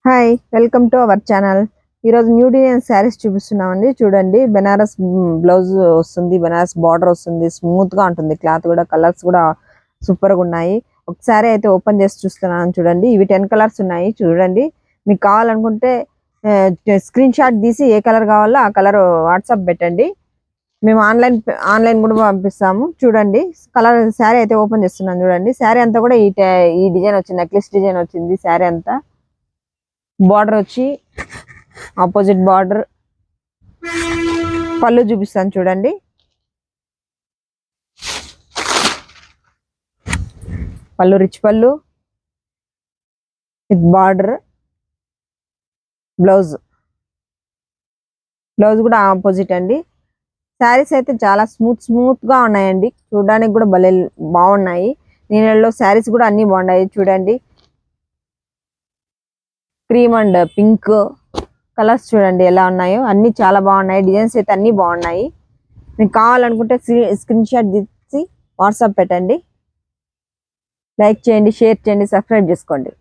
Hi welcome to our channel. ఈరోజు new design saris చూపిస్తున్నామండి. చూడండి, Banaras blouse వస్తుంది, బెనారస్ బార్డర్ వస్తుంది, స్మూత్ గా ఉంటుంది. క్లాత్ కూడా, కలర్స్ కూడా సూపర్ గా ఉన్నాయి. ఒకసారి అయితే ఓపెన్ చేసి చూస్తున్నాను. చూడండి, ఇవి 10 కలర్స్ ఉన్నాయి. చూడండి, మీకు కావాలనుకుంటే స్క్రీన్ షాట్ తీసి ఏ కలర్ కావాలో ఆ కలర్ వాట్సాప్ పెట్టండి. మేము ఆన్లైన్ కూడా పంపిస్తాము. చూడండి, కలర్ శారీ అయితే ఓపెన్ చేస్తున్నాను. చూడండి, శారీ అంతా కూడా ఈ డిజైన్ వచ్చింది, నెక్లెస్ డిజైన్ వచ్చింది. శారీ అంతా బార్డర్ వచ్చి ఆపోజిట్ బార్డర్. పళ్ళు చూపిస్తాను చూడండి. పళ్ళు రిచ్ పళ్ళు విత్ బార్డర్. బ్లౌజ్ కూడా ఆపోజిట్ అండి. శారీస్ అయితే చాలా స్మూత్ గా ఉన్నాయండి. చూడడానికి కూడా భలే బాగున్నాయి. నీళ్ళలో శారీస్ కూడా అన్ని బాగున్నాయి. చూడండి, క్రీమ్ అండ్ పింక్ కలర్స్ చూడండి ఎలా ఉన్నాయో. అన్ని చాలా బాగున్నాయి. డిజైన్స్ అయితే అన్ని బాగున్నాయి. మీకు కావాలనుకుంటే స్క్రీన్ షాట్ తీసి వాట్సాప్ పెట్టండి. లైక్ చేయండి, షేర్ చేయండి, సబ్స్క్రైబ్ చేసుకోండి.